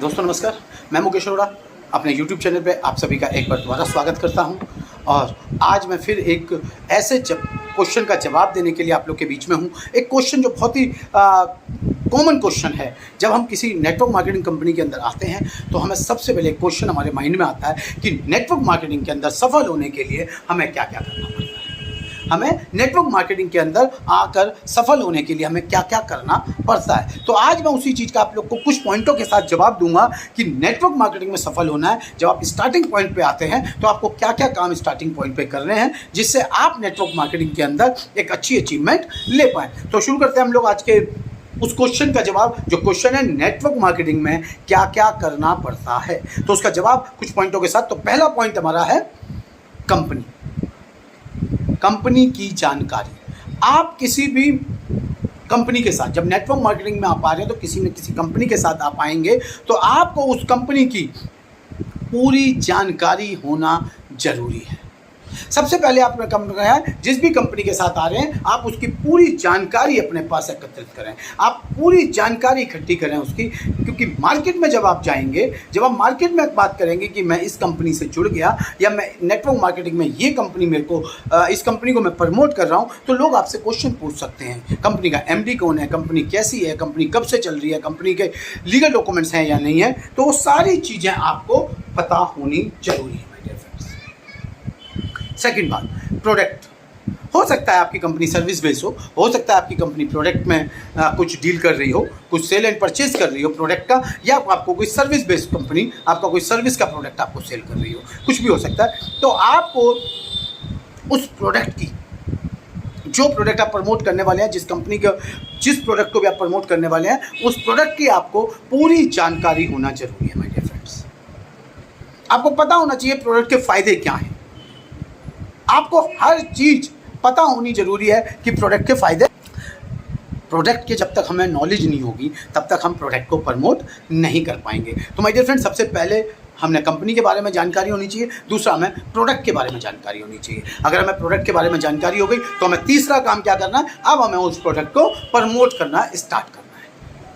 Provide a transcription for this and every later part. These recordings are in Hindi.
दोस्तों नमस्कार, मैं मुकेश अरोड़ा अपने YouTube चैनल पे आप सभी का एक बार दोबारा स्वागत करता हूं। और आज मैं फिर एक ऐसे क्वेश्चन का जवाब देने के लिए आप लोग के बीच में हूं। एक क्वेश्चन जो बहुत ही कॉमन क्वेश्चन है। जब हम किसी नेटवर्क मार्केटिंग कंपनी के अंदर आते हैं तो हमें सबसे पहले क्वेश्चन हमारे माइंड में आता है कि नेटवर्क मार्केटिंग के अंदर सफल होने के लिए हमें क्या क्या करना पड़ता है। हमें नेटवर्क मार्केटिंग के अंदर आकर सफल होने के लिए हमें क्या क्या करना पड़ता है। तो आज मैं उसी चीज़ का आप लोग को कुछ पॉइंटों के साथ जवाब दूंगा कि नेटवर्क मार्केटिंग में सफल होना है। जब आप स्टार्टिंग पॉइंट पे आते हैं तो आपको क्या क्या काम स्टार्टिंग पॉइंट पे करने हैं जिससे आप नेटवर्क मार्केटिंग के अंदर एक अच्छी अचीवमेंट ले पाएँ। तो शुरू करते हैं हम लोग आज के उस क्वेश्चन का जवाब, जो क्वेश्चन है नेटवर्क मार्केटिंग में क्या क्या करना पड़ता है। तो उसका जवाब कुछ पॉइंटों के साथ। तो पहला पॉइंट हमारा है कंपनी की जानकारी। आप किसी भी कंपनी के साथ जब नेटवर्क मार्केटिंग में आप आ रहे हैं तो किसी न किसी कंपनी के साथ आप आएंगे तो आपको उस कंपनी की पूरी जानकारी होना जरूरी है। सबसे पहले आपने काम करना है, जिस भी कंपनी के साथ आ रहे हैं आप उसकी पूरी जानकारी अपने पास एकत्रित करें। आप पूरी जानकारी इकट्ठी करें उसकी, क्योंकि मार्केट में जब आप जाएंगे, जब आप मार्केट में बात करेंगे कि मैं इस कंपनी से जुड़ गया या मैं नेटवर्क मार्केटिंग में ये कंपनी मेरे को इस कंपनी को मैं प्रमोट कर रहा हूँ, तो लोग आपसे क्वेश्चन पूछ सकते हैं। कंपनी का MD कौन है, कंपनी कैसी है, कंपनी कब से चल रही है, कंपनी के लीगल डॉक्यूमेंट्स हैं या नहीं है। तो वो सारी चीज़ें आपको पता होनी जरूरी है। सेकंड बात, प्रोडक्ट। हो सकता है आपकी कंपनी सर्विस बेस हो सकता है आपकी कंपनी प्रोडक्ट में कुछ डील कर रही हो, कुछ सेल एंड परचेज कर रही हो प्रोडक्ट का, या आपको कोई सर्विस बेस्ड कंपनी आपका कोई सर्विस का प्रोडक्ट आपको सेल कर रही हो, कुछ भी हो सकता है। तो आपको उस प्रोडक्ट की, जो प्रोडक्ट आप प्रमोट करने वाले हैं, जिस कंपनी का जिस प्रोडक्ट को भी आप प्रमोट करने वाले हैं, उस प्रोडक्ट की आपको पूरी जानकारी होना जरूरी है माय डियर फ्रेंड्स। आपको पता होना चाहिए प्रोडक्ट के फ़ायदे क्या हैं। आपको हर चीज़ पता होनी जरूरी है कि प्रोडक्ट के फ़ायदे। प्रोडक्ट के जब तक हमें नॉलेज नहीं होगी तब तक हम प्रोडक्ट को प्रमोट नहीं कर पाएंगे। तो माय डियर फ्रेंड, सबसे पहले हमने कंपनी के बारे में जानकारी होनी चाहिए, दूसरा हमें प्रोडक्ट के बारे में जानकारी होनी चाहिए। अगर हमें प्रोडक्ट के बारे में जानकारी हो गई तो हमें तीसरा काम क्या करना है, अब हमें उस प्रोडक्ट को प्रमोट करना स्टार्ट करना है।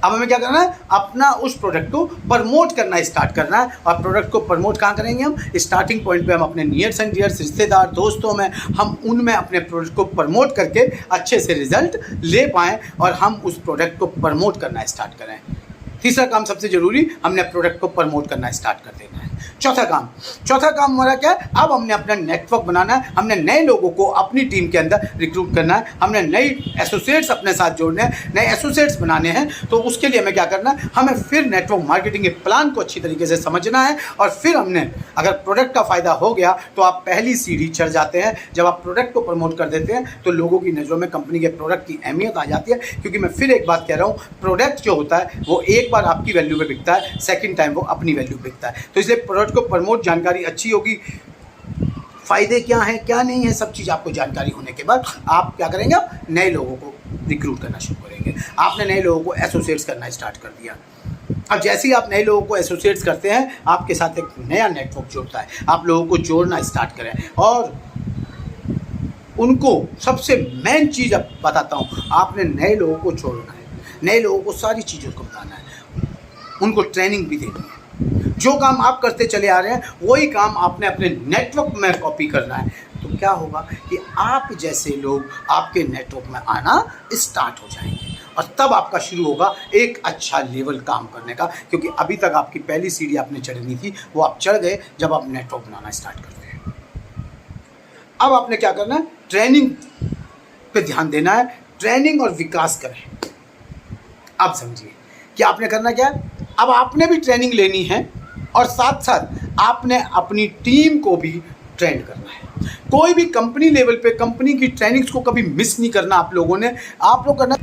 अब हमें क्या करना है, अपना उस प्रोडक्ट को प्रमोट करना स्टार्ट करना है। और प्रोडक्ट को प्रमोट कहाँ करेंगे हम? स्टार्टिंग पॉइंट पे हम अपने नियर्स एंड डियर्स रिश्तेदार दोस्तों में, हम उनमें अपने प्रोडक्ट को प्रमोट करके अच्छे से रिजल्ट ले पाएँ और हम उस प्रोडक्ट को प्रमोट करना स्टार्ट करें। तीसरा काम सबसे जरूरी, हमने प्रोडक्ट को प्रमोट करना स्टार्ट कर देना है। चौथा काम हमारा क्या है? अब हमने अपना नेटवर्क बनाना है, हमने नए लोगों को अपनी टीम के अंदर रिक्रूट करना है, हमने नई एसोसिएट्स अपने साथ जोड़ने हैं, नए एसोसिएट्स बनाने हैं। तो उसके लिए हमें क्या करना है, हमें फिर नेटवर्क मार्केटिंग के प्लान को अच्छी तरीके से समझना है। और फिर हमने अगर प्रोडक्ट का फ़ायदा हो गया तो आप पहली सीढ़ी चढ़ जाते हैं। जब आप प्रोडक्ट को प्रमोट कर देते हैं तो लोगों की नज़रों में कंपनी के प्रोडक्ट की अहमियत आ जाती है। क्योंकि मैं फिर एक बात कह रहा हूँ, प्रोडक्ट जो होता है वो एक बार आपकी वैल्यू पे बिकता है, सेकंड टाइम वो अपनी वैल्यू पे बिकता है। तो इसलिए प्रोडक्ट को प्रमोट, जानकारी अच्छी होगी, फायदे क्या हैं क्या नहीं है, सब चीज़ आपको जानकारी होने के बाद आप क्या करेंगे, आप नए लोगों को रिक्रूट करना शुरू करेंगे। आपने नए लोगों को एसोसिएट्स करना स्टार्ट कर दिया। अब जैसे ही आप नए लोगों को एसोसिएट्स करते हैं, आपके साथ एक नया नेटवर्क जुड़ता है। आप लोगों को जोड़ना स्टार्ट करें और उनको सबसे मेन चीज़ अब बताता हूँ, आपने नए लोगों को जोड़ना है, नए लोगों को सारी चीज़ों को बताना है, उनको ट्रेनिंग भी देनी है। जो काम आप करते चले आ रहे हैं वही काम आपने अपने नेटवर्क में कॉपी करना है। तो क्या होगा कि आप जैसे लोग आपके नेटवर्क में आना स्टार्ट हो जाएंगे और तब आपका शुरू होगा एक अच्छा लेवल काम करने का। क्योंकि अभी तक आपकी पहली सीढ़ी आपने चढ़नी थी, वो आप चढ़ गए जब आप नेटवर्क बनाना स्टार्ट करते हैं। अब आपने क्या करना है, ट्रेनिंग पे ध्यान देना है, ट्रेनिंग और विकास करें। अब समझिए कि आपने करना क्या है, अब आपने भी ट्रेनिंग लेनी है और साथ साथ आपने अपनी टीम को भी ट्रेन करना है। कोई भी कंपनी लेवल पे कंपनी की ट्रेनिंग्स को कभी मिस नहीं करना आप लोगों ने, आप लोग करना।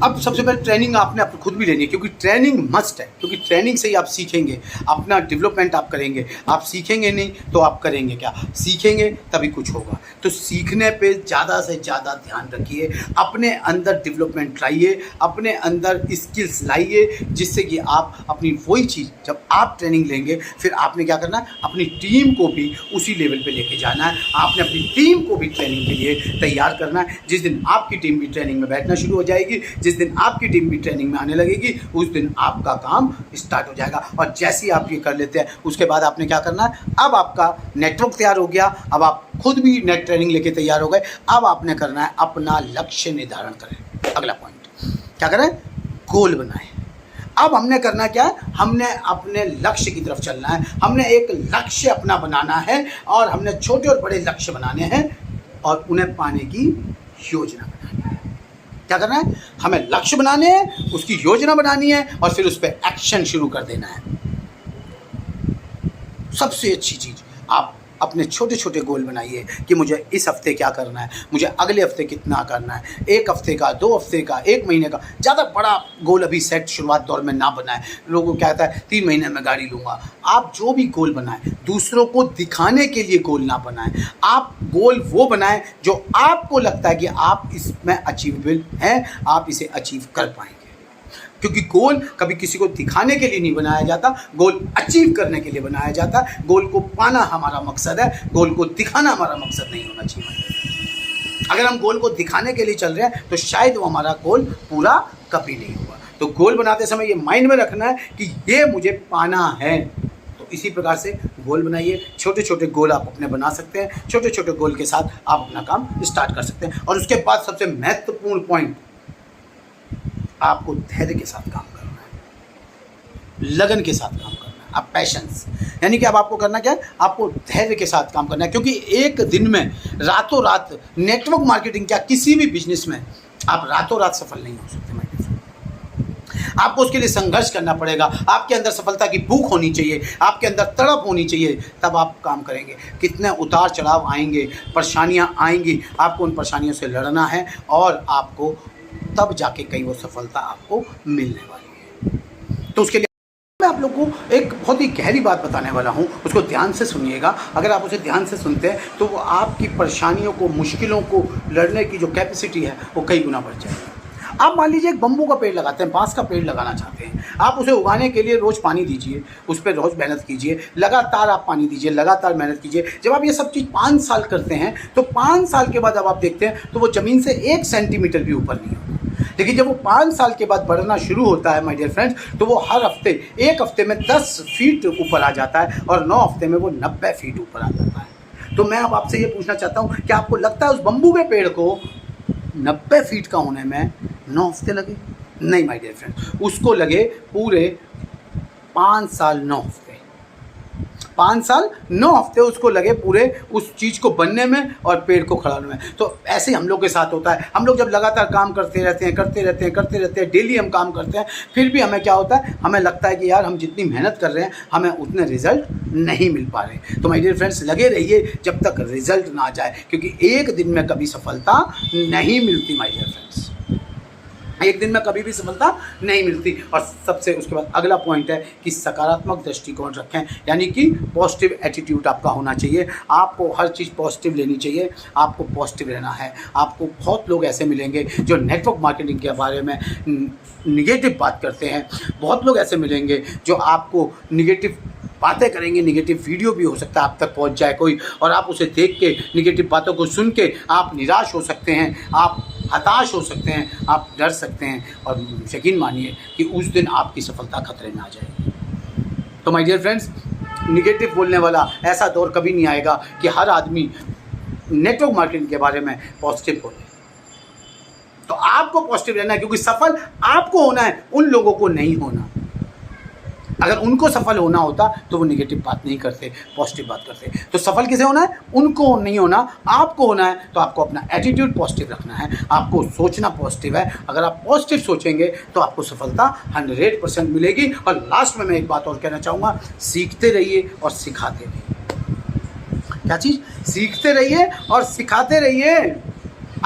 अब सबसे पहले ट्रेनिंग आपने खुद भी लेनी है, क्योंकि ट्रेनिंग मस्ट है। क्योंकि ट्रेनिंग से ही आप सीखेंगे, अपना डेवलपमेंट आप करेंगे। आप सीखेंगे नहीं तो आप करेंगे क्या? सीखेंगे तभी कुछ होगा। तो सीखने पे ज़्यादा से ज़्यादा ध्यान रखिए, अपने अंदर डेवलपमेंट लाइए, अपने अंदर स्किल्स लाइए, जिससे कि आप अपनी वही चीज़ जब आप ट्रेनिंग लेंगे फिर आपने क्या करना है, अपनी टीम को भी उसी लेवल पे लेके जाना है। आपने अपनी टीम को भी ट्रेनिंग के लिए तैयार करना है। जिस दिन आपकी टीम भी ट्रेनिंग में बैठना शुरू हो जाएगी, जिस दिन आपकी टीम भी ट्रेनिंग में आने लगेगी उस दिन आपका काम स्टार्ट हो जाएगा। और जैसे ही आप ये कर लेते हैं उसके बाद आपने क्या करना है, अब आपका नेटवर्क तैयार हो गया, अब आप खुद भी नेट ट्रेनिंग लेके तैयार हो गए। अब आपने करना है अपना लक्ष्य निर्धारण करें। अगला पॉइंट क्या करें, गोल बनाएं। अब हमने करना क्या है, हमने अपने लक्ष्य की तरफ चलना है, हमने एक लक्ष्य अपना बनाना है और हमने छोटे और बड़े लक्ष्य बनाने हैं और उन्हें पाने की योजना बनानी है। क्या करना है, हमें लक्ष्य बनाने हैं, उसकी योजना बनानी है और फिर उस पर एक्शन शुरू कर देना है। सबसे अच्छी चीज़, आप अपने छोटे छोटे गोल बनाइए कि मुझे इस हफ्ते क्या करना है, मुझे अगले हफ्ते कितना करना है, 1 हफ्ते का, 2 हफ्ते का, 1 महीने का। ज़्यादा बड़ा गोल अभी सेट शुरुआत दौर में ना बनाएं। लोगों को क्या कहता है 3 महीने में गाड़ी लूँगा। आप जो भी गोल बनाएं दूसरों को दिखाने के लिए गोल ना बनाएं। आप गोल वो बनाएं जो आपको लगता है कि आप इसमें अचीवेबल हैं, आप इसे अचीव कर पाएंगे। क्योंकि गोल कभी किसी को दिखाने के लिए नहीं बनाया जाता, गोल अचीव करने के लिए बनाया जाता है। गोल को पाना हमारा मकसद है, गोल को दिखाना हमारा मकसद नहीं होना चाहिए। अगर हम गोल को दिखाने के लिए चल रहे हैं तो शायद वो हमारा गोल पूरा कभी नहीं होगा। तो गोल बनाते समय ये माइंड में रखना है कि ये मुझे पाना है। तो इसी प्रकार से गोल बनाइए। छोटे छोटे गोल आप अपने बना सकते हैं, छोटे छोटे गोल के साथ आप अपना काम स्टार्ट कर सकते हैं। और उसके बाद सबसे महत्वपूर्ण पॉइंट, आपको धैर्य के साथ काम करना है, लगन के साथ काम करना है, आप पैशंस, यानी कि अब आपको करना क्या है, आपको धैर्य के साथ काम करना है। क्योंकि एक दिन में रातों रात नेटवर्क मार्केटिंग क्या किसी भी बिजनेस में आप रातों रात सफल नहीं हो सकते। मैं आपको उसके लिए संघर्ष करना पड़ेगा। आपके अंदर सफलता की भूख होनी चाहिए, आपके अंदर तड़प होनी चाहिए, तब आप काम करेंगे। कितने उतार चढ़ाव आएंगे, परेशानियां आएंगी, आपको उन परेशानियों से लड़ना है और आपको तब जाके कहीं वो सफलता आपको मिलने वाली है। तो उसके लिए मैं आप लोग को एक बहुत ही गहरी बात बताने वाला हूँ, उसको ध्यान से सुनिएगा। अगर आप उसे ध्यान से सुनते हैं तो वो आपकी परेशानियों को, मुश्किलों को लड़ने की जो कैपेसिटी है वो कई गुना बढ़ जाएगी। आप मान लीजिए एक बम्बू का पेड़ लगाते हैं, बांस का पेड़ लगाना चाहते हैं। आप उसे उगाने के लिए रोज़ पानी दीजिए, उस पर रोज़ मेहनत कीजिए, लगातार आप पानी दीजिए, लगातार मेहनत कीजिए। जब आप ये सब चीज़ 5 साल करते हैं तो 5 साल के बाद जब आप देखते हैं तो वो ज़मीन से 1 सेंटीमीटर भी ऊपर नहीं होता। लेकिन जब वो 5 साल के बाद बढ़ना शुरू होता है माय डियर फ्रेंड्स, तो वो हर हफ्ते, 1 हफ्ते में 10 फीट ऊपर आ जाता है और 9 हफ्ते में वो 90 फीट ऊपर आ जाता है। तो मैं अब आपसे ये पूछना चाहता हूँ, क्या आपको लगता है उस बम्बू के पेड़ को 90 फीट का होने में 9 हफ्ते लगे? नहीं माय डियर फ्रेंड, उसको लगे पूरे 5 साल 9 हफ्ते। 5 साल 9 हफ्ते उसको लगे पूरे उस चीज़ को बनने में और पेड़ को खड़ा होने में। तो ऐसे हम लोग के साथ होता है। हम लोग जब लगातार काम करते रहते हैं, डेली हम काम करते हैं, फिर भी हमें क्या होता है, हमें लगता है कि यार हम जितनी मेहनत कर रहे हैं हमें उतने रिजल्ट नहीं मिल पा रहे। तो माय डियर फ्रेंड्स, लगे रहिए जब तक रिजल्ट ना आ जाए, क्योंकि एक दिन में कभी सफलता नहीं मिलती माय डियर फ्रेंड्स, एक दिन में कभी भी सफलता नहीं मिलती। और सबसे उसके बाद अगला पॉइंट है कि सकारात्मक दृष्टिकोण रखें, यानी कि पॉजिटिव एटीट्यूड आपका होना चाहिए। आपको हर चीज़ पॉजिटिव लेनी चाहिए, आपको पॉजिटिव रहना है। आपको बहुत लोग ऐसे मिलेंगे जो नेटवर्क मार्केटिंग के बारे में निगेटिव बात करते हैं, बहुत लोग ऐसे मिलेंगे जो आपको निगेटिव बातें करेंगे, निगेटिव वीडियो भी हो सकता है आप तक पहुंच जाए कोई, और आप उसे देख के, निगेटिव बातों को सुन के आप निराश हो सकते हैं, आप हताश हो सकते हैं, आप डर सकते हैं, और यकीन मानिए कि उस दिन आपकी सफलता खतरे में आ जाएगी। तो माय डियर फ्रेंड्स, निगेटिव बोलने वाला ऐसा दौर कभी नहीं आएगा कि हर आदमी नेटवर्क मार्केटिंग के बारे में पॉजिटिव बोले। तो आपको पॉजिटिव रहना है, क्योंकि सफल आपको होना है, उन लोगों को नहीं होना। अगर उनको सफल होना होता तो वो नेगेटिव बात नहीं करते, पॉजिटिव बात करते। तो सफल किसे होना है? उनको नहीं होना, आपको होना है। तो आपको अपना एटीट्यूड पॉजिटिव रखना है, आपको सोचना पॉजिटिव है। अगर आप पॉजिटिव सोचेंगे तो आपको सफलता 100% मिलेगी। और लास्ट में मैं एक बात और कहना चाहूँगा, सीखते रहिए और सिखाते रहिए। क्या चीज़? सीखते रहिए और सिखाते रहिए।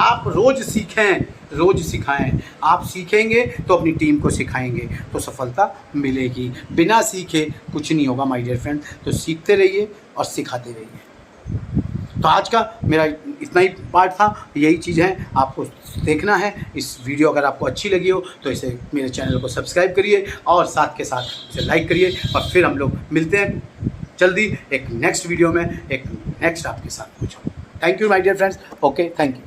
आप रोज़ सीखें, रोज़ सिखाएं। आप सीखेंगे तो अपनी टीम को सिखाएंगे तो सफलता मिलेगी। बिना सीखे कुछ नहीं होगा माय डियर फ्रेंड। तो सीखते रहिए और सिखाते रहिए। तो आज का मेरा इतना ही पार्ट था, यही चीज़ है आपको देखना है। इस वीडियो अगर आपको अच्छी लगी हो तो इसे, मेरे चैनल को सब्सक्राइब करिए और साथ के साथ इसे लाइक करिए। और फिर हम लोग मिलते हैं जल्दी एक नेक्स्ट वीडियो में, एक नेक्स्ट आपके साथ कुछ हो। Thank you my dear friends. Okay, thank you.